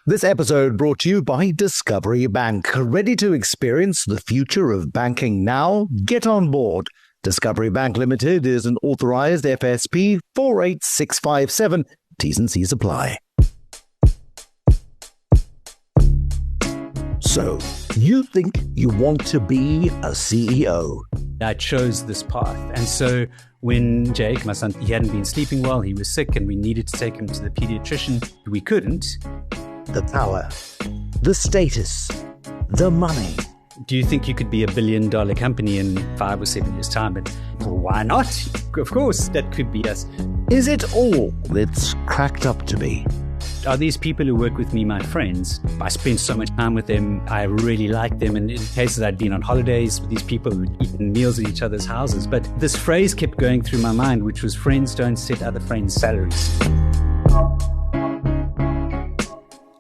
This episode brought to you by Discovery Bank. Ready to experience the future of banking now? Get on board. Discovery Bank Limited is an authorized FSP 48657. T's and C's apply. So, you think you want to be a CEO? I chose this path. And so when Jake, my son, he hadn't been sleeping well, he was sick, and we needed to take him to the pediatrician, we couldn't. The power, the status, the money. Do you think you could be $1 billion company in 5 or 7 years' time? And why not? Of course, that could be us. Is it all it's cracked up to be? Are these people who work with me my friends? I spend so much time with them. I really like them. And in cases I'd been on holidays with these people who'd eaten meals at each other's houses. But this phrase kept going through my mind, which was friends don't set other friends' salaries.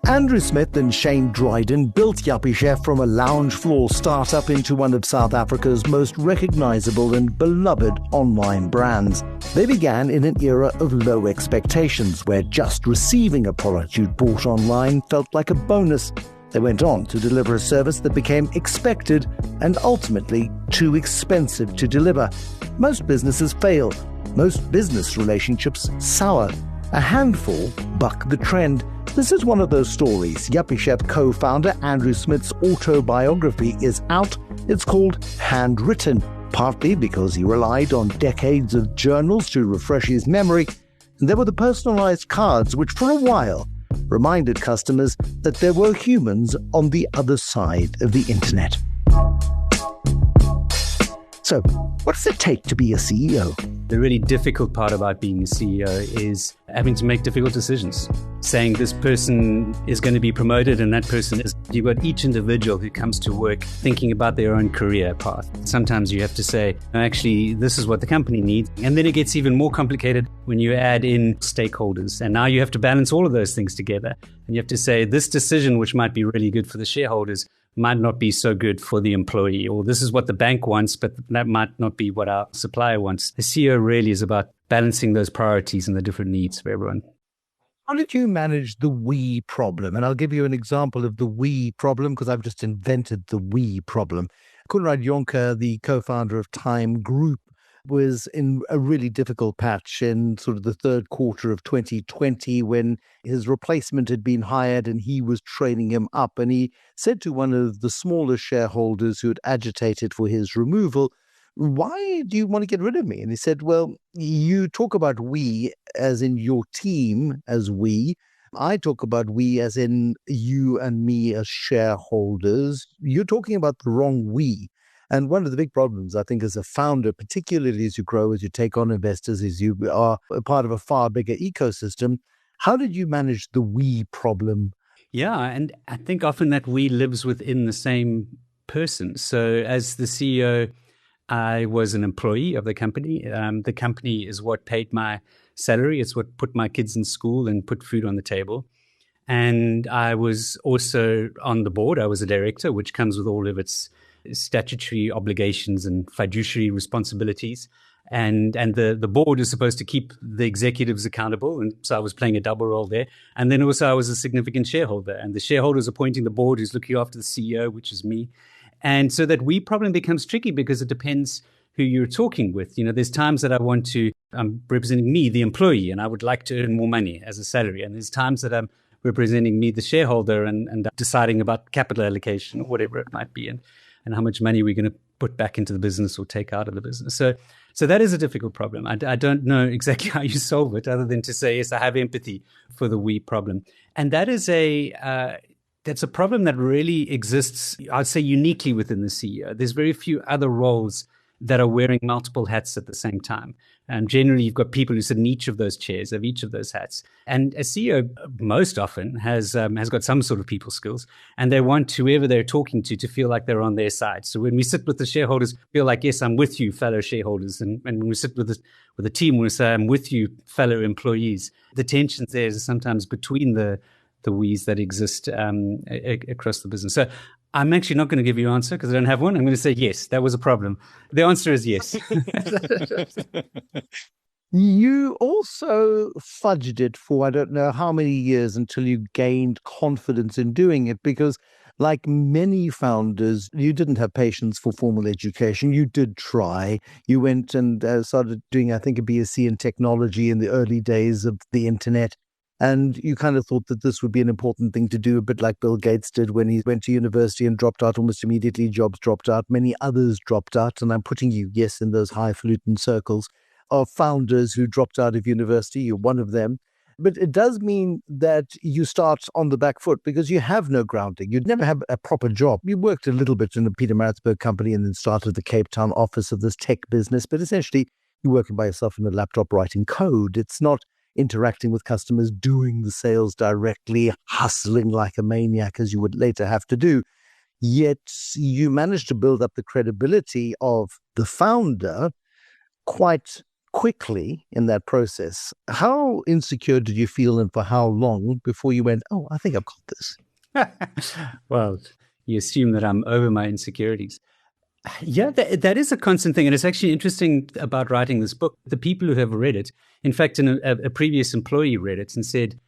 Andrew Smith and Shane Dryden built Yuppiechef from a lounge floor startup into one of South Africa's most recognizable and beloved online brands. They began in an era of low expectations, where just receiving a product you'd bought online felt like a bonus. They went on to deliver a service that became expected and ultimately too expensive to deliver. Most businesses fail. Most business relationships sour. A handful buck the trend. This is one of those stories. Yuppiechef co-founder Andrew Smith's autobiography is out. It's called Handwritten, partly because he relied on decades of journals to refresh his memory. And there were the personalized cards, which for a while reminded customers that there were humans on the other side of the internet. So, what does it take to be a CEO? The really difficult part about being a CEO is having to make difficult decisions. Saying this person is going to be promoted and that person is. You've got each individual who comes to work thinking about their own career path. Sometimes you have to say, no, actually, this is what the company needs. And then it gets even more complicated when you add in stakeholders. And now you have to balance all of those things together. And you have to say, this decision, which might be really good for the shareholders, might not be so good for the employee, or this is what the bank wants, but that might not be what our supplier wants. The CEO really is about balancing those priorities and the different needs for everyone. How did you manage the we problem? And I'll give you an example of the we problem because I've just invented the we problem. Konrad Jonker, the co-founder of Time Group, was in a really difficult patch in sort of the third quarter of 2020 when his replacement had been hired and he was training him up. And he said to one of the smaller shareholders who had agitated for his removal, "Why do you want to get rid of me?" And he said, "Well, you talk about we as in your team as we. I talk about we as in you and me as shareholders. You're talking about the wrong we." And one of the big problems, I think, as a founder, particularly as you grow, as you take on investors, as you are a part of a far bigger ecosystem, how did you manage the we problem? Yeah, and I think often that we lives within the same person. So as the CEO, I was an employee of the company. The company is what paid my salary. It's what put my kids in school and put food on the table. And I was also on the board. I was a director, which comes with all of its statutory obligations and fiduciary responsibilities. And the board is supposed to keep the executives accountable. And so I was playing a double role there. And then also I was a significant shareholder. And the shareholder is appointing the board who's looking after the CEO, which is me. And so that we problem becomes tricky because it depends who you're talking with. You know, there's times that I'm representing me, the employee, and I would like to earn more money as a salary. And there's times that I'm representing me, the shareholder, and deciding about capital allocation or whatever it might be. And how much money we're going to put back into the business or take out of the business. So that is a difficult problem. I don't know exactly how you solve it other than to say, yes, I have empathy for the we problem. And that is that's a problem that really exists, I'd say, uniquely within the CEO. There's very few other roles that are wearing multiple hats at the same time. Generally, you've got people who sit in each of those chairs, of each of those hats. And a CEO most often has got some sort of people skills, and they want whoever they're talking to feel like they're on their side. So when we sit with the shareholders, feel like, yes, I'm with you, fellow shareholders. And when we sit with the team, we say, I'm with you, fellow employees. The tensions there is sometimes between the we's that exist across the business. So I'm actually not going to give you an answer because I don't have one. I'm going to say, yes, that was a problem. The answer is yes. You also fudged it for I don't know how many years until you gained confidence in doing it because, like many founders, you didn't have patience for formal education. You did try. You went and started doing, I think, a BSc in technology in the early days of the internet. And you kind of thought that this would be an important thing to do, a bit like Bill Gates did when he went to university and dropped out almost immediately. Jobs dropped out. Many others dropped out. And I'm putting you, yes, in those highfalutin circles of founders who dropped out of university. You're one of them. But it does mean that you start on the back foot because you have no grounding. You'd never have a proper job. You worked a little bit in the Peter Maritzburg company and then started the Cape Town office of this tech business. But essentially, you're working by yourself in a laptop writing code. It's not interacting with customers, doing the sales directly, hustling like a maniac as you would later have to do. Yet you managed to build up the credibility of the founder quite quickly in that process. How insecure did you feel and for how long before you went, oh, I think I've got this? Well, you assume that I'm over my insecurities. Yeah, that is a constant thing. And it's actually interesting about writing this book. The people who have read it, in fact, a previous employee read it and said,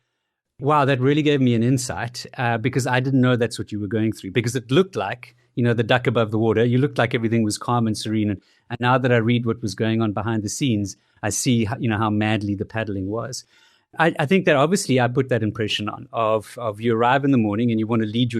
wow, that really gave me an insight because I didn't know that's what you were going through, because it looked like, the duck above the water. You looked like everything was calm and serene. And now that I read what was going on behind the scenes, I see, how madly the paddling was. I think that obviously I put that impression on of you arrive in the morning and you want to lead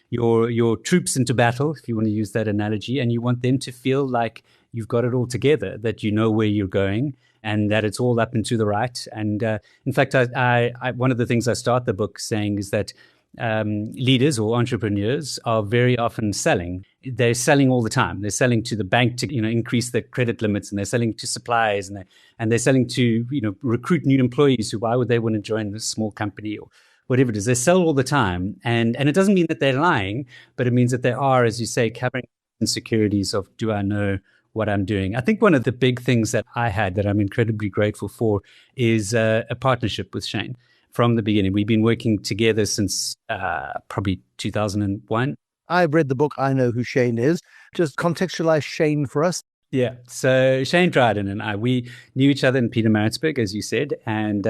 your troops into battle, if you want to use that analogy, and you want them to feel like you've got it all together, that you know where you're going and that it's all up and to the right. And in fact, I one of the things I start the book saying is that leaders or entrepreneurs are very often selling. They're selling all the time. They're selling to the bank to increase their credit limits, and they're selling to suppliers, and they're selling to recruit new employees who, why would they want to join this small company or whatever it is. They sell all the time, and it doesn't mean that they're lying, but it means that they are, as you say, covering insecurities of, do I know what I'm doing? I think one of the big things that I had that I'm incredibly grateful for is a partnership with Shane. From the beginning. We've been working together since probably 2001. I've read the book. I know who Shane is. Just contextualize Shane for us. Yeah. So Shane Dryden and I, we knew each other in Peter Maritzburg, as you said, and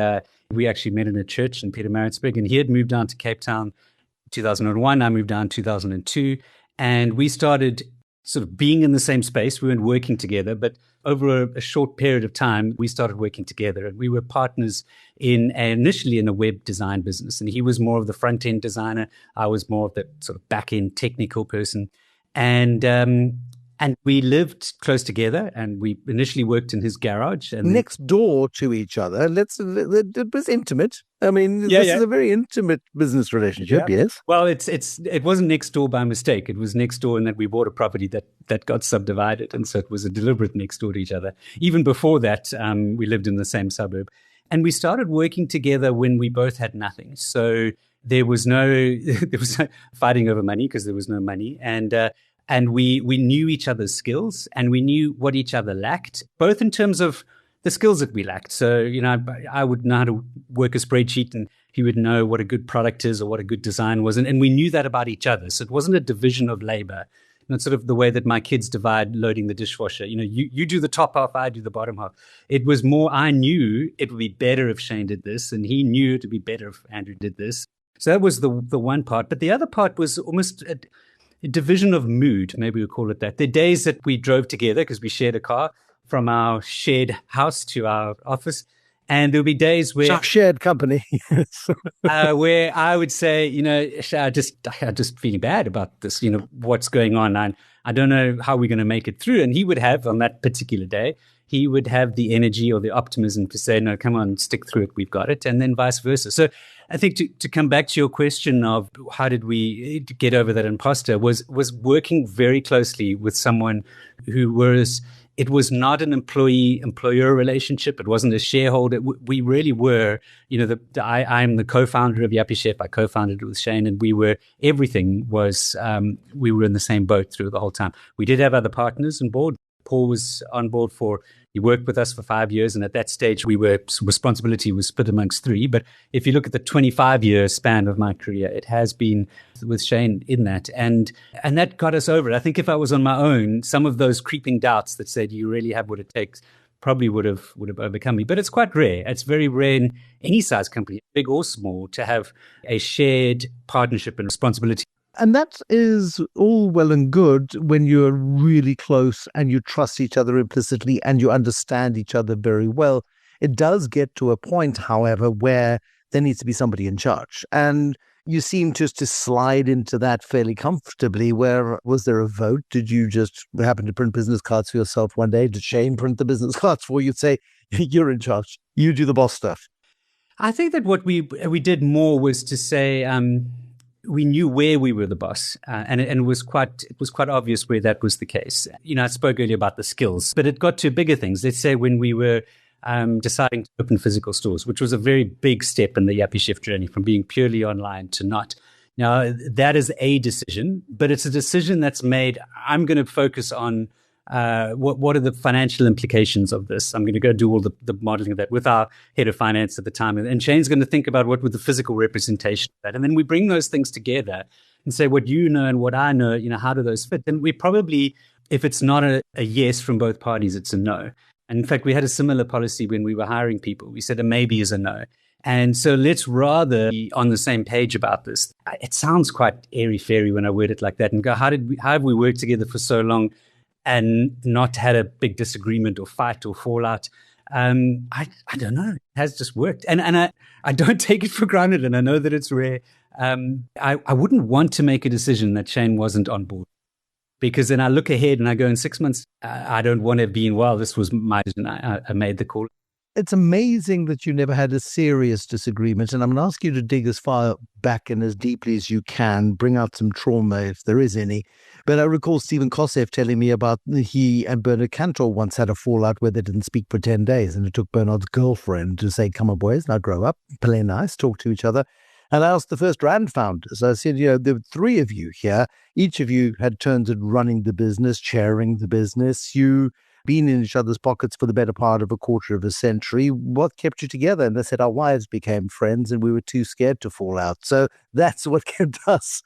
we actually met in a church in Peter Maritzburg, and he had moved down to Cape Town 2001. I moved down 2002, and we started sort of being in the same space. We weren't working together, but over a short period of time, we started working together, and we were partners initially in a web design business. And he was more of the front end designer. I was more of the sort of back end technical person. And we lived close together, and we initially worked in his garage. And next door to each other. It was intimate. I mean, this is a very intimate business relationship, yes? Well, it wasn't next door by mistake. It was next door in that we bought a property that got subdivided. And so it was a deliberate next door to each other. Even before that, we lived in the same suburb. And we started working together when we both had nothing. So there was no fighting over money because there was no money. And we knew each other's skills, and we knew what each other lacked, both in terms of the skills that we lacked. So, I would know how to work a spreadsheet, and he would know what a good product is or what a good design was. And we knew that about each other. So it wasn't a division of labor. It's sort of the way that my kids divide loading the dishwasher. You do the top half, I do the bottom half. It was more, I knew it would be better if Shane did this, and he knew it would be better if Andrew did this. So that was the one part. But the other part was almost a division of mood, maybe we'll call it that. The days that we drove together, because we shared a car from our shared house to our office. And there'll be days where shared company, where I would say, I'm just feeling bad about this, what's going on. I don't know how we're going to make it through. And he would have, on that particular day, he would have the energy or the optimism to say, no, come on, stick through it, we've got it. And then vice versa. So I think to come back to your question of how did we get over that imposter was working very closely with someone who it was not an employee-employer relationship. It wasn't a shareholder. We really were, I'm the co-founder of Yuppiechef. I co-founded it with Shane, and everything was, we were in the same boat through the whole time. We did have other partners on board. Paul was on board he worked with us for 5 years. And at that stage, responsibility was split amongst three. But if you look at the 25-year span of my career, it has been with Shane in that. And that got us over it. I think if I was on my own, some of those creeping doubts that said, you really have what it takes, probably would have overcome me. But it's quite rare. It's very rare in any size company, big or small, to have a shared partnership and responsibility. And that is all well and good when you're really close and you trust each other implicitly and you understand each other very well. It does get to a point, however, where there needs to be somebody in charge. And you seem just to slide into that fairly comfortably. Where was there a vote? Did you just happen to print business cards for yourself one day? Did Shane print the business cards for you? Say, you're in charge. You do the boss stuff. I think that what we did more was to say we knew where we were the boss, and it was quite obvious where that was the case. I spoke earlier about the skills, but it got to bigger things. Let's say when we were deciding to open physical stores, which was a very big step in the Yuppiechef journey from being purely online to not. Now, that is a decision, but it's a decision that's made. I'm going to focus on what are the financial implications of this. I'm going to go do all the modeling of that with our head of finance at the time. And Shane's going to think about what would the physical representation of that. And then we bring those things together and say what you know and what I know, how do those fit? And we probably, if it's not a yes from both parties, it's a no. And in fact, we had a similar policy when we were hiring people. We said a maybe is a no. And so let's rather be on the same page about this. It sounds quite airy-fairy when I word it like that and go, how have we worked together for so long and not had a big disagreement or fight or fallout? I don't know. It has just worked. And I don't take it for granted, and I know that it's rare. I wouldn't want to make a decision that Shane wasn't on board. Because then I look ahead and I go, in 6 months, I don't want to be in, well, this was my decision. I made the call. It's amazing that you never had a serious disagreement. And I'm going to ask you to dig as far back and as deeply as you can, bring out some trauma if there is any. But I recall Stephen Kosseff telling me about he and Bernard Cantor once had a fallout where they didn't speak for 10 days. And it took Bernard's girlfriend to say, come on, boys, now grow up, play nice, talk to each other. And I asked the first Rand founders, I said, there were three of you here. Each of you had turns at running the business, chairing the business. You been in each other's pockets for the better part of a quarter of a century. What kept you together? And they said, our wives became friends and we were too scared to fall out. So that's what kept us,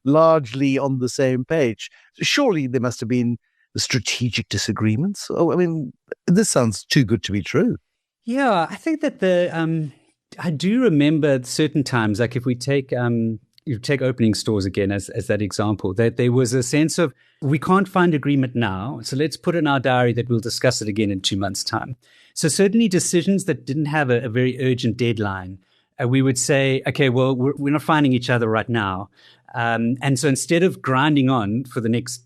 largely on the same page. Surely there must have been strategic disagreements. Oh, I mean, this sounds too good to be true. Yeah, I think that I do remember certain times, like if we take opening stores again as that example, that there was a sense of, we can't find agreement now, so let's put in our diary that we'll discuss it again in 2 months' time. So certainly decisions that didn't have a very urgent deadline, we would say, okay, well, we're not finding each other right now. And so instead of grinding on for the next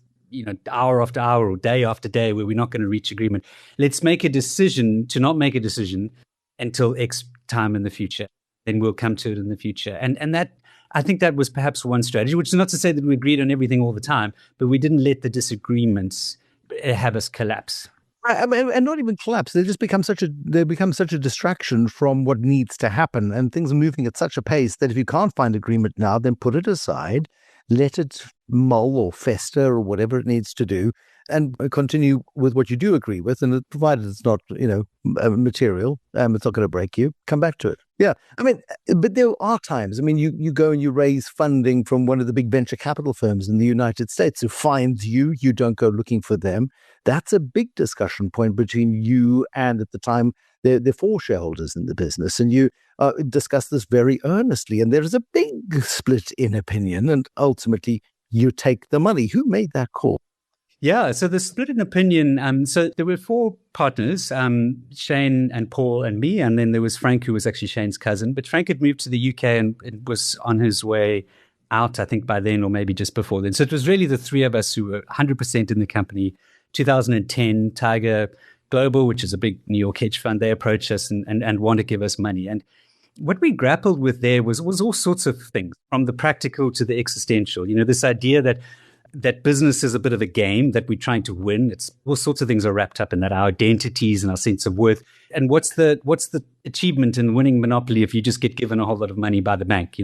hour after hour or day after day where we're not going to reach agreement, let's make a decision to not make a decision until X time in the future. Then we'll come to it in the future. And that, I think that was perhaps one strategy, which is not to say that we agreed on everything all the time, but we didn't let the disagreements have us collapse. I mean, and not even collapse. They become such a distraction from what needs to happen. And things are moving at such a pace that if you can't find agreement now, then put it aside, let it mull or fester or whatever it needs to do, and continue with what you do agree with. And provided it's not, material, it's not going to break you, come back to it. Yeah. I mean, but there are times, you go and you raise funding from one of the big venture capital firms in the United States who finds you don't go looking for them. That's a big discussion point between you and, at the time, the four shareholders in the business. And you discuss this very earnestly. And there is a big split in opinion. And ultimately, you take the money. Who made that call? Yeah, so the split in opinion, so there were four partners, Shane and Paul and me, and then there was Frank, who was actually Shane's cousin. But Frank had moved to the UK and was on his way out, I think, by then or maybe just before then. So it was really the three of us who were 100% in the company. 2010, Tiger Global, which is a big New York hedge fund, they approached us and want to give us money. And what we grappled with there was all sorts of things, from the practical to the existential. This idea that business is a bit of a game that we're trying to win. It's all sorts of things are wrapped up in that, our identities and our sense of worth. And what's the achievement in winning Monopoly if you just get given a whole lot of money by the bank,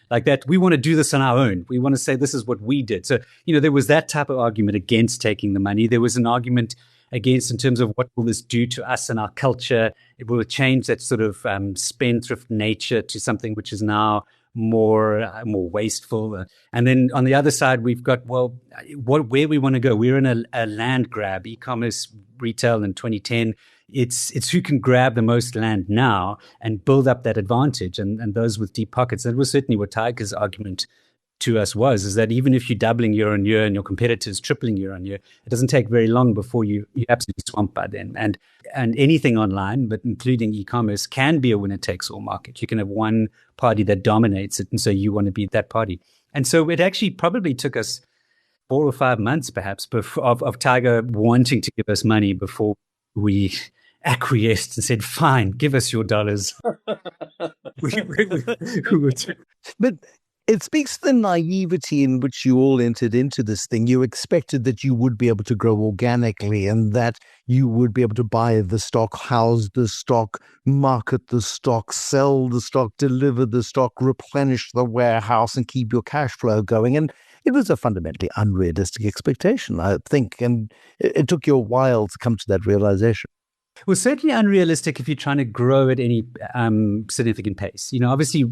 like that? We want to do this on our own. We want to say this is what we did. So, there was that type of argument against taking the money. There was an argument against in terms of what will this do to us and our culture. It will change that sort of spendthrift nature to something which is now more wasteful. And then on the other side, we've got, where we want to go. We're in a land grab. E-commerce retail in 2010 It's who can grab the most land now and build up that advantage, and those with deep pockets. That was certainly what Tiger's argument to us is that even if you're doubling year on year and your competitors tripling year on year, it doesn't take very long before you're absolutely swamped by them. And anything online, but including e-commerce, can be a winner takes all market. You can have one party that dominates it, and so you want to be that party. And so it actually probably took us 4 or 5 months, perhaps, of Tiger wanting to give us money before we acquiesced and said, "Fine, give us your dollars." But it speaks to the naivety in which you all entered into this thing. You expected that you would be able to grow organically and that you would be able to buy the stock, house the stock, market the stock, sell the stock, deliver the stock, replenish the warehouse, and keep your cash flow going. And it was a fundamentally unrealistic expectation, I think. And it took you a while to come to that realization. Well, certainly unrealistic if you're trying to grow at any significant pace. Obviously,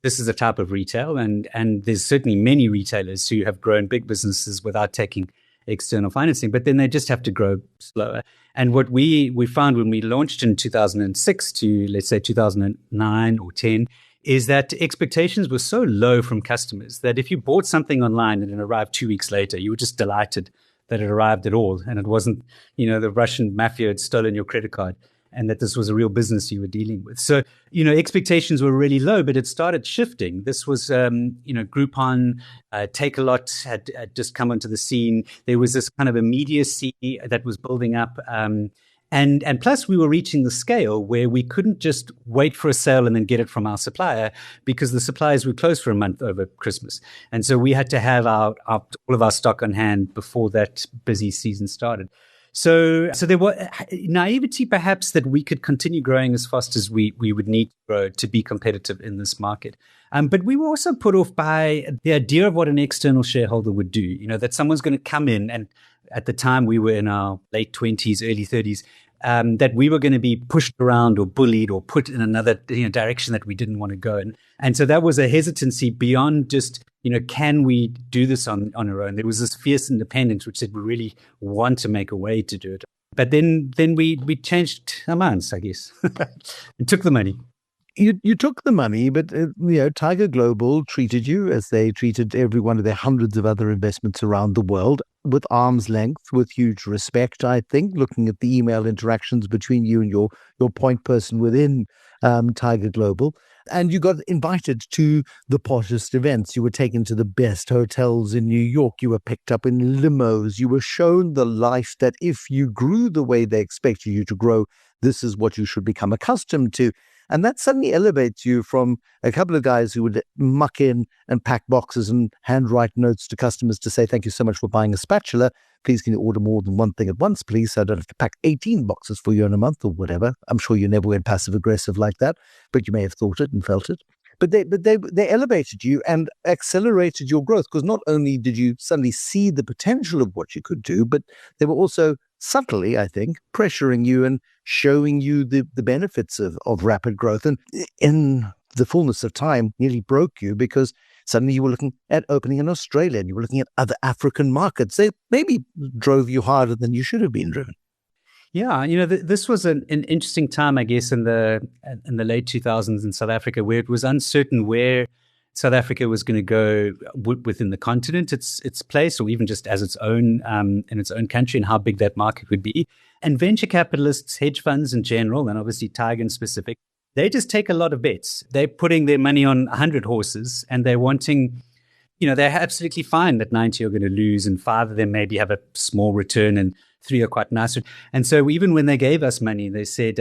this is a type of retail, and there's certainly many retailers who have grown big businesses without taking external financing, but then they just have to grow slower. And what we found when we launched in 2006 to, let's say, 2009 or 10, is that expectations were so low from customers that if you bought something online and it arrived 2 weeks later, you were just delighted that it arrived at all, and it wasn't, the Russian mafia had stolen your credit card, and that this was a real business you were dealing with. So, expectations were really low, but it started shifting. This was, Groupon, Take-A-Lot had just come onto the scene. There was this kind of immediacy that was building up. And plus, we were reaching the scale where we couldn't just wait for a sale and then get it from our supplier, because the suppliers were closed for a month over Christmas. And so we had to have all of our stock on hand before that busy season started. So there was naivety, perhaps, that we could continue growing as fast as we would need to grow to be competitive in this market. But we were also put off by the idea of what an external shareholder would do, that someone's going to come in, and at the time we were in our late 20s, early 30s, that we were going to be pushed around or bullied or put in another direction that we didn't want to go in. And so that was a hesitancy beyond just, can we do this on our own? There was this fierce independence which said we really want to make a way to do it. But then we changed our minds, I guess, and took the money. You took the money, but Tiger Global treated you as they treated every one of their hundreds of other investments around the world, with arm's length, with huge respect, I think, looking at the email interactions between you and your point person within Tiger Global. And you got invited to the poshest events. You were taken to the best hotels in New York. You were picked up in limos. You were shown the life that if you grew the way they expected you to grow, this is what you should become accustomed to. And that suddenly elevates you from a couple of guys who would muck in and pack boxes and handwrite notes to customers to say, "Thank you so much for buying a spatula. Please, can you order more than one thing at once, please, so I don't have to pack 18 boxes for you in a month," or whatever. I'm sure you never went passive-aggressive like that, but you may have thought it and felt it. But they elevated you and accelerated your growth, because not only did you suddenly see the potential of what you could do, but they were also subtly, I think, pressuring you and showing you the benefits of rapid growth. And in the fullness of time, nearly broke you, because suddenly you were looking at opening in Australia and you were looking at other African markets. They maybe drove you harder than you should have been driven. Yeah, this was an interesting time, I guess, in the late 2000s in South Africa, where it was uncertain where South Africa was going to go within the continent, its place, or even just as its own in its own country, and how big that market would be. And venture capitalists, hedge funds in general, and obviously Tiger in specific, they just take a lot of bets. They're putting their money on 100 horses, and they're wanting, they're absolutely fine that 90 are going to lose, and 5 of them maybe have a small return, and 3 are quite nice. And so even when they gave us money, they said,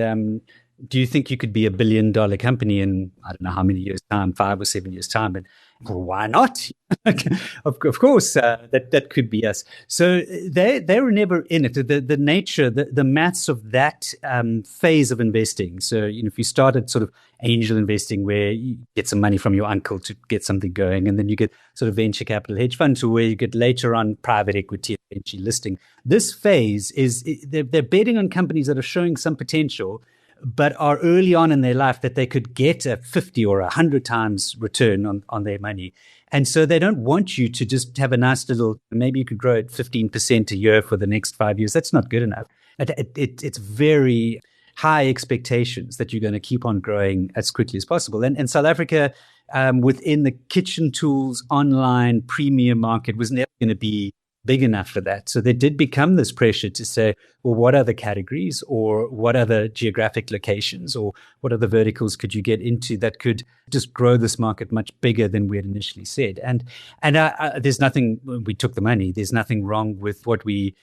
do you think you could be $1 billion company in, I don't know how many years' time, 5 or 7 years' time? And well, why not? Of course, that could be us. So they were never in it. The nature, the maths of that phase of investing. So, if you started sort of angel investing, where you get some money from your uncle to get something going, and then you get sort of venture capital hedge funds, to where you get later on private equity eventually listing. This phase is they're betting on companies that are showing some potential, but are early on in their life that they could get a 50 or 100 times return on their money. And so they don't want you to just have a nice little, maybe you could grow at 15% a year for the next 5 years. That's not good enough. it's very high expectations that you're going to keep on growing as quickly as possible. And South Africa, within the kitchen tools online premium market, was never going to be big enough for that. So there did become this pressure to say, well, what other categories or what other geographic locations or what other verticals could you get into that could just grow this market much bigger than we had initially said? And there's nothing, we took the money. There's nothing wrong with what we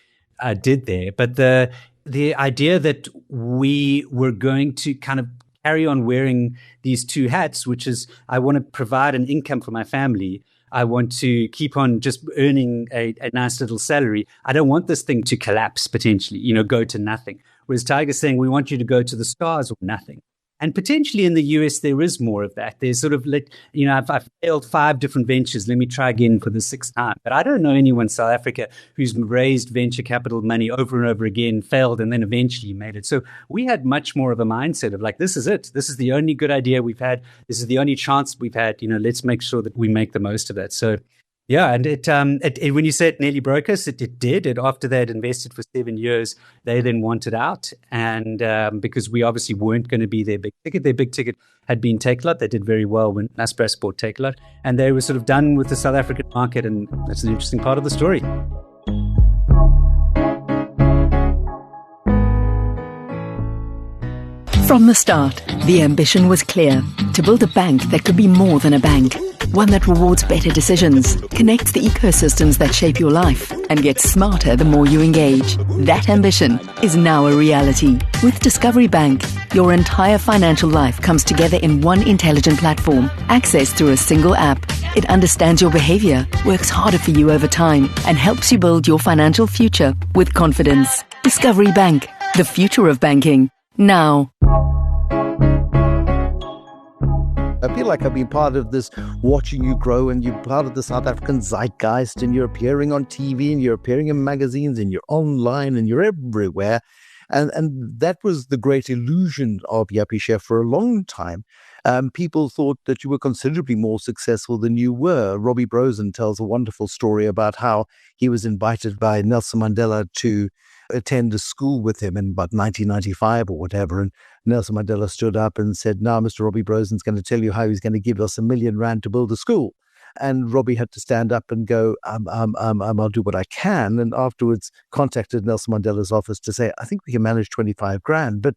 did there. But the idea that we were going to kind of carry on wearing these two hats, which is I want to provide an income for my family. I want to keep on just earning a nice little salary. I don't want this thing to collapse potentially, go to nothing. Whereas Tiger's saying, we want you to go to the stars or nothing. And potentially in the US, there is more of that. There's sort of like, I've failed 5 different ventures. Let me try again for the 6th time. But I don't know anyone in South Africa who's raised venture capital money over and over again, failed, and then eventually made it. So we had much more of a mindset of like, this is it. This is the only good idea we've had. This is the only chance we've had. Let's make sure that we make the most of that. So yeah, and it when you say it nearly broke us, it did. After they had invested for 7 years, they then wanted out, and because we obviously weren't going to be their big ticket. Their big ticket had been Takealot. They did very well when Naspers bought Takealot, and they were sort of done with the South African market, and that's an interesting part of the story. From the start, the ambition was clear: to build a bank that could be more than a bank. One that rewards better decisions, connects the ecosystems that shape your life, and gets smarter the more you engage. That ambition is now a reality. With Discovery Bank, your entire financial life comes together in one intelligent platform, accessed through a single app. It understands your behavior, works harder for you over time, and helps you build your financial future with confidence. Discovery Bank, the future of banking. Now. I feel like I've been part of this, watching you grow, and you're part of the South African zeitgeist, and you're appearing on TV, and you're appearing in magazines, and you're online, and you're everywhere. And that was the great illusion of Yuppiechef for a long time. People thought that you were considerably more successful than you were. Robbie Brosen tells a wonderful story about how he was invited by Nelson Mandela to attend a school with him in about 1995 or whatever. And Nelson Mandela stood up and said, now Mr. Robbie Brosen's going to tell you how he's going to give us R1 million to build a school. And Robbie had to stand up and go, I'll do what I can. And afterwards contacted Nelson Mandela's office to say, I think we can manage 25 grand. But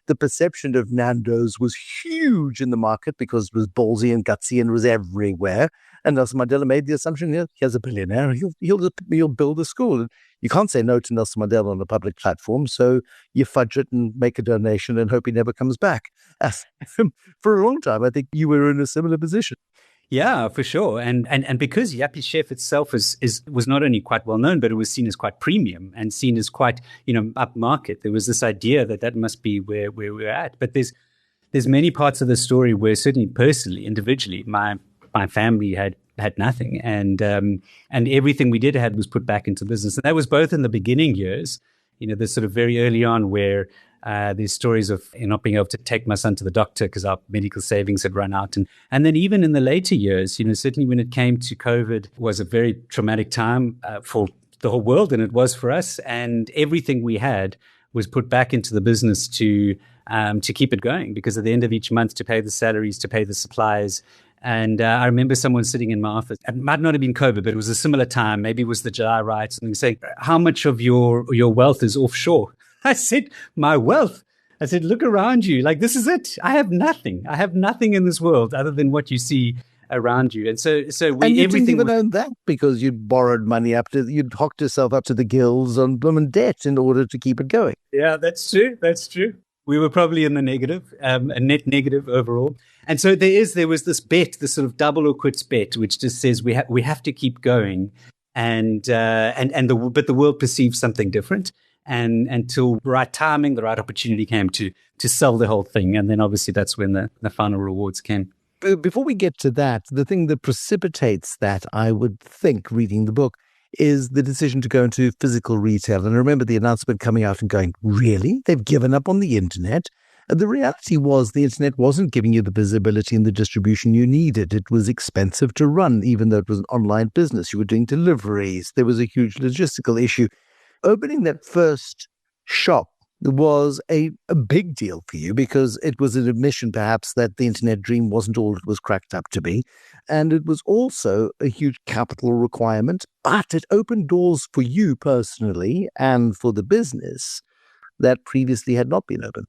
the perception of Nando's was huge in the market because it was ballsy and gutsy and was everywhere. And Nelson Mandela made the assumption, here's a billionaire, he'll build a school. And you can't say no to Nelson Mandela on a public platform, so you fudge it and make a donation and hope he never comes back. For a long time, I think you were in a similar position. Yeah, for sure. And because Yuppiechef itself was not only quite well known, but it was seen as quite premium and seen as quite, upmarket. There was this idea that must be where we're at. But there's many parts of the story where certainly personally, individually, my family had nothing, and everything we did had was put back into business. And that was both in the beginning years, the sort of very early on where there's stories of not being able to take my son to the doctor because our medical savings had run out. And then even in the later years, certainly when it came to COVID, it was a very traumatic time for the whole world, and it was for us. And everything we had was put back into the business to keep it going, because at the end of each month, to pay the salaries, to pay the supplies. And I remember someone sitting in my office. It might not have been COVID, but it was a similar time. Maybe it was the July riots, and saying, how much of your wealth is offshore? I said, my wealth? I said, look around you. Like, this is it. I have nothing. I have nothing in this world other than what you see around you. And so we, and you everything didn't even own that because you'd borrowed money you'd hocked yourself up to the gills on blooming debt in order to keep it going. Yeah, that's true. That's true. We were probably in the negative, a net negative overall. And so there was this bet, this sort of double or quits bet, which just says we have to keep going, but the world perceives something different, and until the right timing, the right opportunity came to sell the whole thing, and then obviously that's when the final rewards came. Before we get to that, the thing that precipitates that, I would think, reading the book, is the decision to go into physical retail. And I remember the announcement coming out and going, really? They've given up on the internet? And the reality was the internet wasn't giving you the visibility and the distribution you needed. It was expensive to run, even though it was an online business. You were doing deliveries. There was a huge logistical issue. Opening that first shop was a big deal for you because it was an admission perhaps that the internet dream wasn't all it was cracked up to be. And it was also a huge capital requirement, but it opened doors for you personally and for the business that previously had not been open.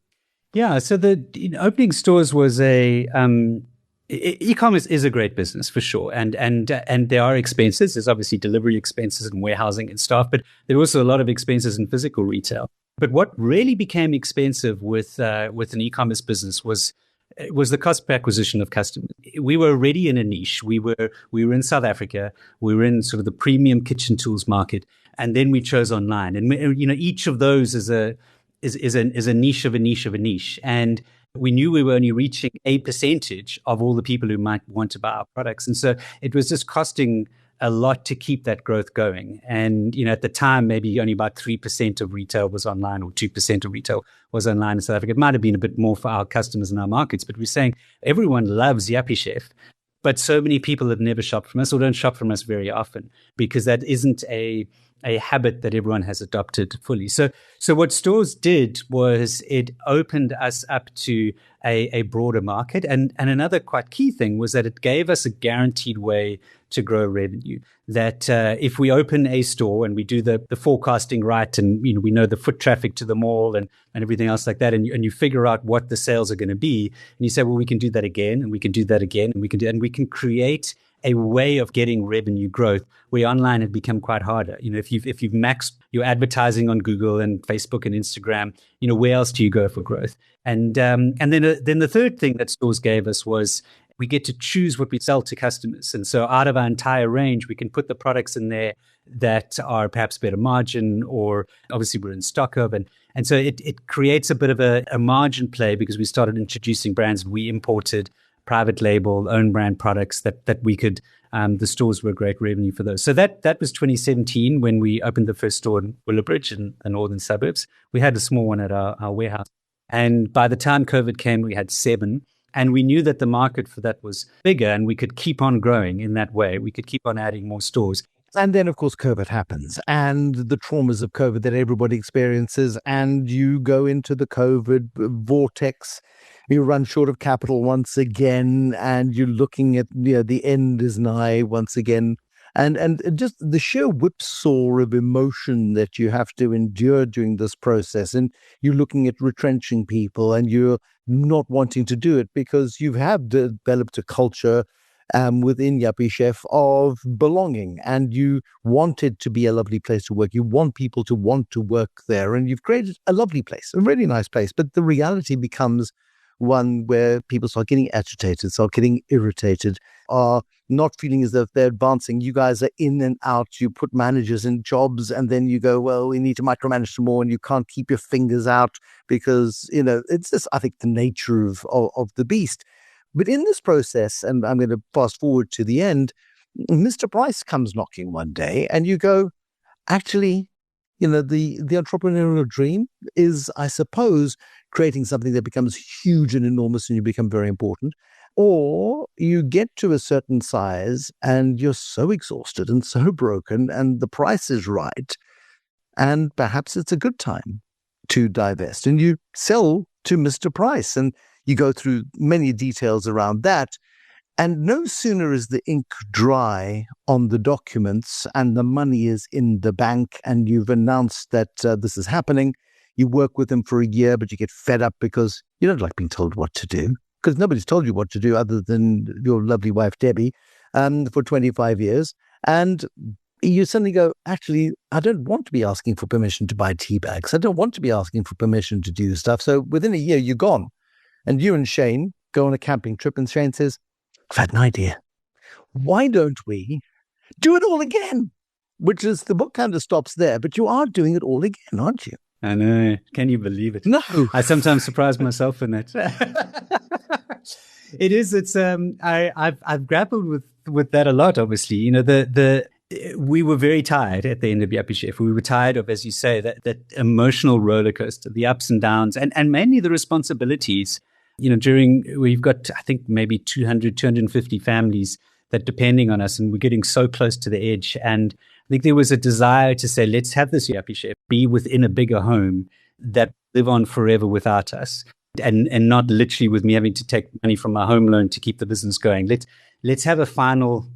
Yeah, so the opening stores was e-commerce is a great business for sure, and there are expenses. There's obviously delivery expenses and warehousing and staff, but there are also a lot of expenses in physical retail. But what really became expensive with an e-commerce business was the cost per acquisition of customers. We were already in a niche. We were in South Africa. We were in sort of the premium kitchen tools market, and then we chose online. And each of those is a niche of a niche of a niche. And we knew we were only reaching a percentage of all the people who might want to buy our products. And so it was just costing a lot to keep that growth going. And, at the time, maybe only about 3% of retail was online or 2% of retail was online in South Africa. It might have been a bit more for our customers and our markets, but we're saying everyone loves Yuppiechef, but so many people have never shopped from us or don't shop from us very often because that isn't a habit that everyone has adopted fully. So what stores did was it opened us up to a broader market. And another quite key thing was that it gave us a guaranteed way to grow revenue. That if we open a store and we do the forecasting right, and we know the foot traffic to the mall and everything else like that, and you figure out what the sales are going to be, and you say, well, we can do that again, and we can do that again, and we can create a way of getting revenue growth where online had become quite harder. If you've maxed your advertising on Google and Facebook and Instagram, where else do you go for growth? And then the third thing that stores gave us was we get to choose what we sell to customers. And so out of our entire range, we can put the products in there that are perhaps better margin or obviously we're in stock of. And so it creates a bit of a margin play because we started introducing brands. We imported private label, own brand products that we could, the stores were great revenue for those. So that was 2017 when we opened the first store in Willowbridge in the northern suburbs. We had a small one at our warehouse. And by the time COVID came, we had 7. And we knew that the market for that was bigger and we could keep on growing in that way. We could keep on adding more stores. And then, of course, COVID happens and the traumas of COVID that everybody experiences. And you go into the COVID vortex. You run short of capital once again. And you're looking at, the end is nigh once again. And just the sheer whipsaw of emotion that you have to endure during this process. And you're looking at retrenching people and you're not wanting to do it because you have developed a culture within Yuppiechef of belonging, and you want it to be a lovely place to work. You want people to want to work there, and you've created a lovely place, a really nice place. But the reality becomes one where people start getting agitated, start getting irritated, are not feeling as though they're advancing. You guys are in and out. You put managers in jobs and then you go, well, we need to micromanage some more, and you can't keep your fingers out because, it's just, I think, the nature of the beast. But in this process, and I'm going to fast forward to the end, Mr. Price comes knocking one day and you go, actually, the entrepreneurial dream is, I suppose, creating something that becomes huge and enormous and you become very important. Or you get to a certain size and you're so exhausted and so broken and the price is right. And perhaps it's a good time to divest. And you sell to Mr. Price and you go through many details around that. And no sooner is the ink dry on the documents and the money is in the bank and you've announced that this is happening. You work with them for a year, but you get fed up because you don't like being told what to do. Because nobody's told you what to do other than your lovely wife, Debbie, for 25 years. And you suddenly go, actually, I don't want to be asking for permission to buy tea bags. I don't want to be asking for permission to do stuff. So within a year, you're gone. And you and Shane go on a camping trip and Shane says, I've had an idea. Why don't we do it all again? Which is, the book kind of stops there, but you are doing it all again, aren't you? I know. Can you believe it? No. I sometimes surprise myself in that. It is. It's. I've grappled with that a lot. Obviously, we were very tired at the end of Yuppiechef. We were tired of, as you say, that emotional roller coaster, the ups and downs, and mainly the responsibilities. We've got, I think, maybe 250 families that depending on us, and we're getting so close to the edge. And I think there was a desire to say, let's have this Yuppiechef be within a bigger home that live on forever without us, and not literally with me having to take money from my home loan to keep the business going. Let's have a final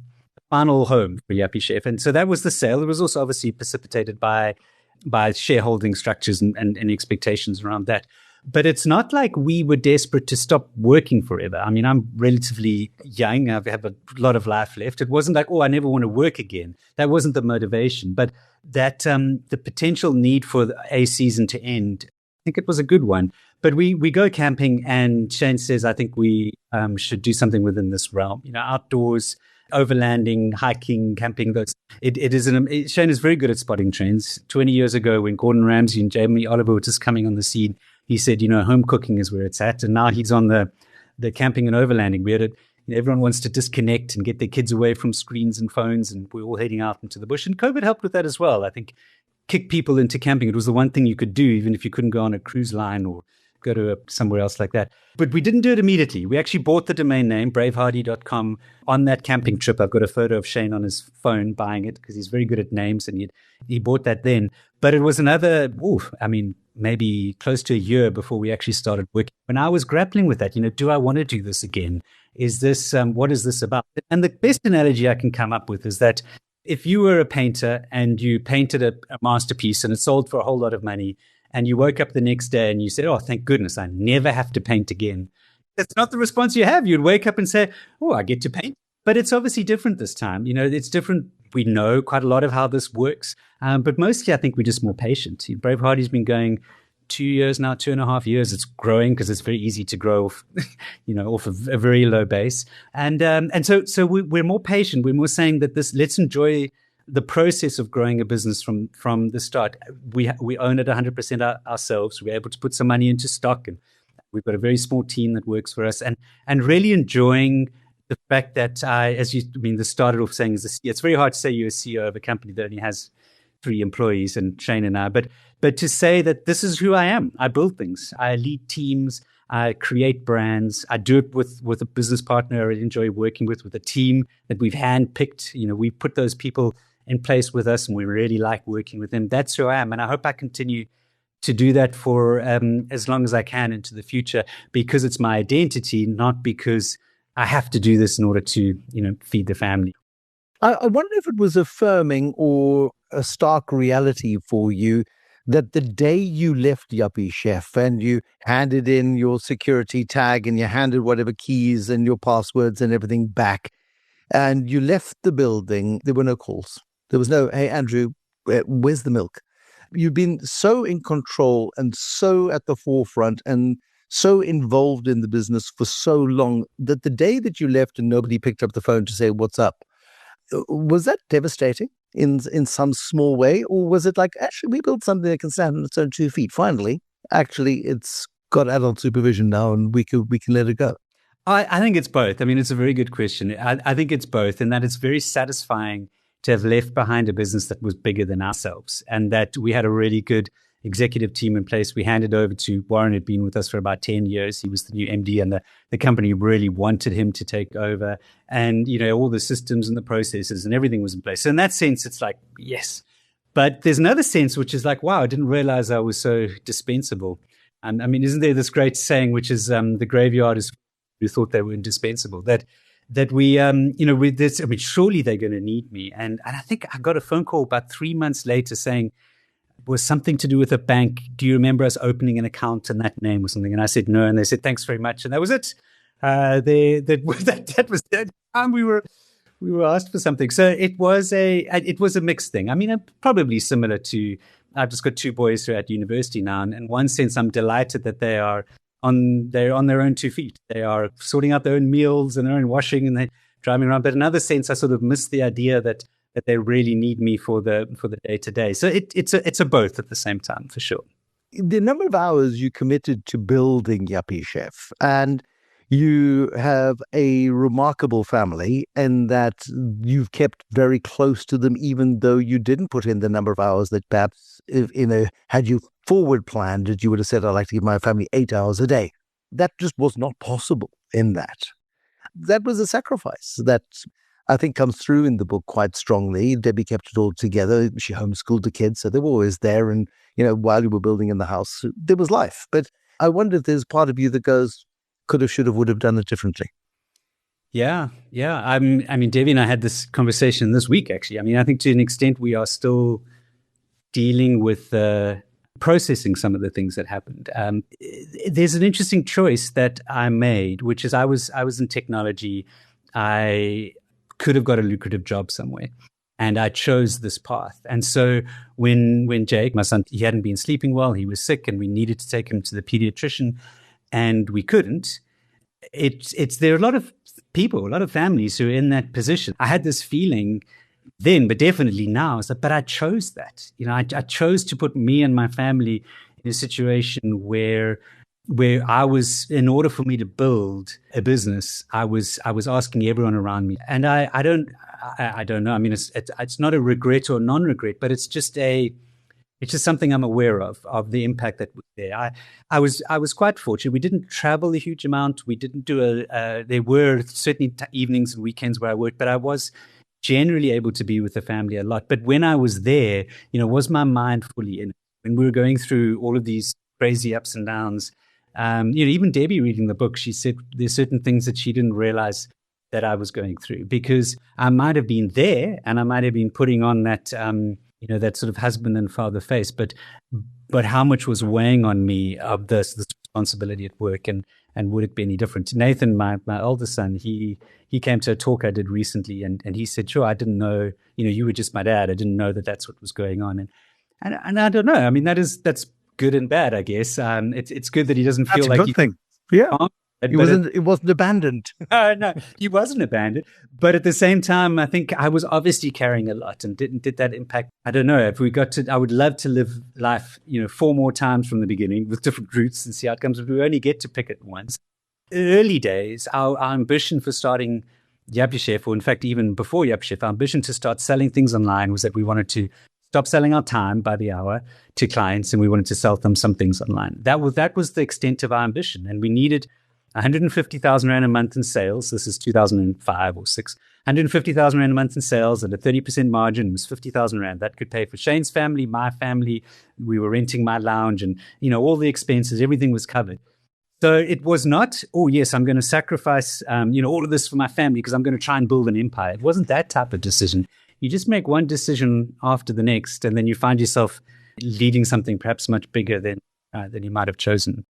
home for Yuppiechef. And so that was the sale. It was also obviously precipitated by shareholding structures and expectations around that. But it's not like we were desperate to stop working forever. I mean, I'm relatively young. I have a lot of life left. It wasn't like, I never want to work again. That wasn't the motivation. But that the potential need for a season to end, I think it was a good one. But we go camping, and Shane says, I think we should do something within this realm. Outdoors, overlanding, hiking, camping. Shane is very good at spotting trends. 20 years ago, when Gordon Ramsay and Jamie Oliver were just coming on the scene, he said, home cooking is where it's at. And now he's on the camping and overlanding. Everyone wants to disconnect and get their kids away from screens and phones, and we're all heading out into the bush. And COVID helped with that as well. I think kick people into camping. It was the one thing you could do, even if you couldn't go on a cruise line or go to somewhere else like that. But we didn't do it immediately. We actually bought the domain name, bravehardy.com, on that camping trip. I've got a photo of Shane on his phone buying it because he's very good at names, and he bought that then. But it was another, maybe close to a year before we actually started working. When I was grappling with that, do I want to do this again? Is this, what is this about? And the best analogy I can come up with is that if you were a painter and you painted a masterpiece and it sold for a whole lot of money, and you woke up the next day and you said, thank goodness, I never have to paint again. That's not the response you have. You'd wake up and say, I get to paint. But it's obviously different this time. It's different. We know quite a lot of how this works. But mostly I think we're just more patient. Brave Hardy's been going 2 years now, 2.5 years. It's growing because it's very easy to grow off, off a very low base. And so we're more patient. We're more saying that let's enjoy the process of growing a business from the start. We own it 100% ourselves. We're able to put some money into stock, and we've got a very small team that works for us, and really enjoying the fact that this started off saying it's very hard to say you're a CEO of a company that only has 3 employees, and Shane and I, but to say that this is who I am. I build things. I lead teams. I create brands. I do it with a business partner I enjoy working with a team that we've handpicked. We put those people in place with us, and we really like working with them. That's who I am, and I hope I continue to do that for as long as I can into the future, because it's my identity, not because I have to do this in order to feed the family. I wonder if it was affirming or a stark reality for you that the day you left Yuppiechef and you handed in your security tag and you handed whatever keys and your passwords and everything back, and you left the building, there were no calls. There was no, hey, Andrew, where's the milk? You've been so in control and so at the forefront and so involved in the business for so long that the day that you left and nobody picked up the phone to say, what's up? Was that devastating in some small way? Or was it like, actually, we built something that can stand on its own 2 feet. Finally, actually, it's got adult supervision now and we can let it go? I think it's both. I mean, it's a very good question. I think it's both, and that it's very satisfying to have left behind a business that was bigger than ourselves, and that we had a really good executive team in place. We handed over to Warren, had been with us for about 10 years. He was the new MD, and the company really wanted him to take over. And, all the systems and the processes and everything was in place. So in that sense, it's like, yes. But there's another sense, which is like, wow, I didn't realize I was so dispensable. And I mean, isn't there this great saying, which is the graveyard is who thought they were indispensable, that we, with this, I mean, surely they're going to need me. And I think I got a phone call about 3 months later saying, was something to do with a bank. Do you remember us opening an account in that name or something? And I said, no. And they said, thanks very much. And that was it. That was that time we were asked for something. So it was a mixed thing. I mean, probably similar to, I've just got 2 boys who are at university now. And in one sense, I'm delighted that they're on their own 2 feet. They are sorting out their own meals and their own washing, and they're driving around. But in another sense, I sort of miss the idea that they really need me for the day to day. So it's a both at the same time, for sure. The number of hours you committed to building Yuppiechef, and you have a remarkable family in that you've kept very close to them, even though you didn't put in the number of hours that perhaps, had you forward planned that you would have said, I'd like to give my family 8 hours a day. That just was not possible in that. That was a sacrifice that I think comes through in the book quite strongly. Debbie kept it all together. She homeschooled the kids, so they were always there. And, while you were building in the house, there was life. But I wonder if there's part of you that goes, could have, should have, would have done it differently. Yeah. I mean, Debbie and I had this conversation this week, actually. I mean, I think to an extent we are still dealing with processing some of the things that happened. There's an interesting choice that I made, which is I was in technology. I could have got a lucrative job somewhere, and I chose this path. And so when Jake, my son, he hadn't been sleeping well, he was sick, and we needed to take him to the pediatrician, and we couldn't. There are a lot of people, a lot of families who are in that position. I had this feeling then, but definitely now, but I chose that. I chose to put me and my family in a situation where I was, in order for me to build a business, I was asking everyone around me. And I don't know. I mean, it's not a regret or non-regret, but it's just something I'm aware of the impact that was there. I was quite fortunate. We didn't travel a huge amount. We didn't do there were certainly evenings and weekends where I worked, but I was generally able to be with the family a lot. But when I was there, was my mind fully in it? When we were going through all of these crazy ups and downs, even Debbie reading the book, she said there's certain things that she didn't realize that I was going through, because I might have been there and I might have been putting on that, that sort of husband and father face, but how much was weighing on me of this responsibility at work, and would it be any different? Nathan, my oldest son, he came to a talk I did recently, and he said, sure, I didn't know, you were just my dad. I didn't know that that's what was going on. And I don't know. I mean, that's good and bad, I guess. It's good that he doesn't feel like that's a good thing. Yeah. It wasn't abandoned. No, he wasn't abandoned. But at the same time, I think I was obviously carrying a lot, and did that impact? I don't know. If we got to, I would love to live life, 4 more times from the beginning with different routes and see how it comes. But we only get to pick it once. Early days, our ambition for starting Yuppiechef, or in fact, even before Yuppiechef, our ambition to start selling things online was that we wanted to stop selling our time by the hour to clients, and we wanted to sell them some things online. That was the extent of our ambition, and we needed 150,000 Rand a month in sales. This is 2005 or 6. 150,000 Rand a month in sales at a 30% margin was 50,000 Rand. That could pay for Shane's family, my family. We were renting my lounge, and all the expenses, everything was covered. So it was not, oh yes, I'm going to sacrifice all of this for my family because I'm going to try and build an empire. It wasn't that type of decision. You just make one decision after the next, and then you find yourself leading something perhaps much bigger than you might have chosen.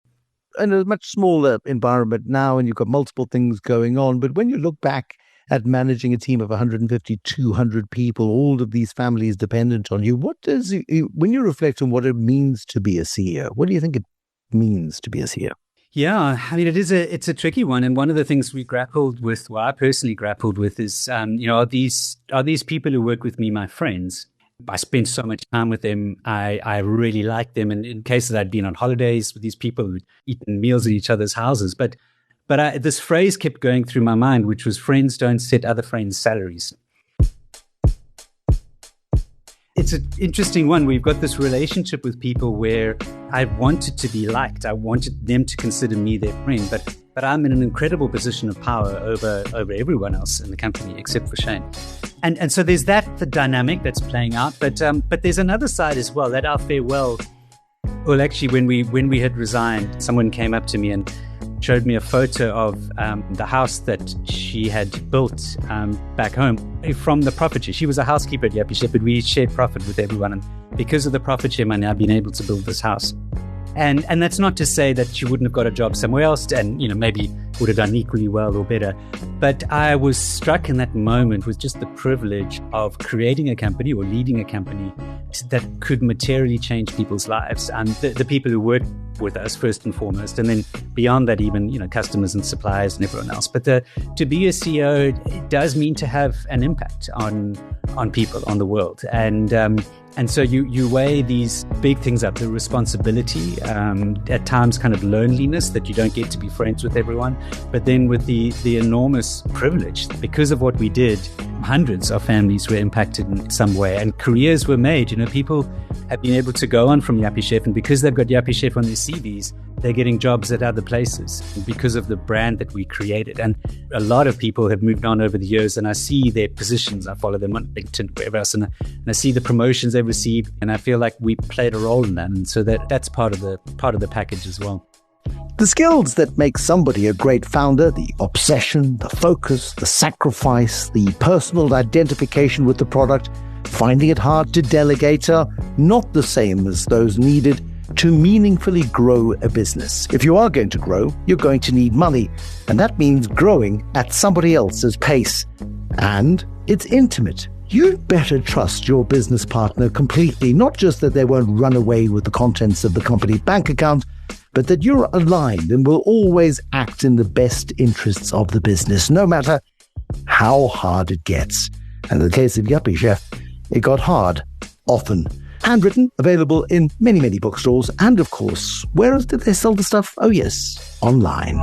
In a much smaller environment now, and you've got multiple things going on. But when you look back at managing a team of 150, 200 people, all of these families dependent on you, when you reflect on what it means to be a CEO, what do you think it means to be a CEO? Yeah, I mean, it's a tricky one. And one of the things we grappled with, well, I personally grappled with is, are these people who work with me my friends? I spent so much time with them. I really liked them. And in cases I'd been on holidays with these people who'd eaten meals at each other's houses. But this phrase kept going through my mind, which was friends don't set other friends' salaries. It's an interesting one. We've got this relationship with people where I wanted to be liked. I wanted them to consider me their friend, but I'm in an incredible position of power over everyone else in the company except for Shane. And so there's the dynamic that's playing out. But there's another side as well. At our farewell, well, actually, when we had resigned, someone came up to me and showed me a photo of the house that she had built back home from the profit share. She was a housekeeper at Yuppiechef, but we shared profit with everyone. And because of the profit share money, I've been able to build this house. And that's not to say that she wouldn't have got a job somewhere else and, maybe would have done equally well or better. But I was struck in that moment with just the privilege of creating a company or leading a company that could materially change people's lives, and the people who work with us first and foremost, and then beyond that, even customers and suppliers and everyone else. But to be a CEO, it does mean to have an impact on people, on the world, and so you weigh these big things up: the responsibility, at times kind of loneliness that you don't get to be friends with everyone, but then with the enormous privilege because of what we did. Hundreds of families were impacted in some way, and careers were made. People have been able to go on from Yuppiechef, and because they've got Yuppiechef on their CVs, they're getting jobs at other places because of the brand that we created. And a lot of people have moved on over the years, and I see their positions. I follow them on LinkedIn, wherever else, and I see the promotions they've received, and I feel like we played a role in that. And so that's part of the package as well. The skills that make somebody a great founder, the obsession, the focus, the sacrifice, the personal identification with the product, finding it hard to delegate, are not the same as those needed to meaningfully grow a business. If you are going to grow, you're going to need money, and that means growing at somebody else's pace. And it's intimate. You'd better trust your business partner completely, not just that they won't run away with the contents of the company bank account, but that you're aligned and will always act in the best interests of the business, no matter how hard it gets. And in the case of Yuppiechef, it got hard, often. Handwritten, available in many, many bookstores, and of course, where else did they sell the stuff? Oh yes, online.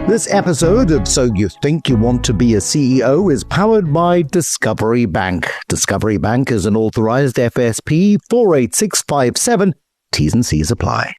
This episode of So You Think You Want to Be a CEO is powered by Discovery Bank. Discovery Bank is an authorized FSP 48657. T's and C's apply.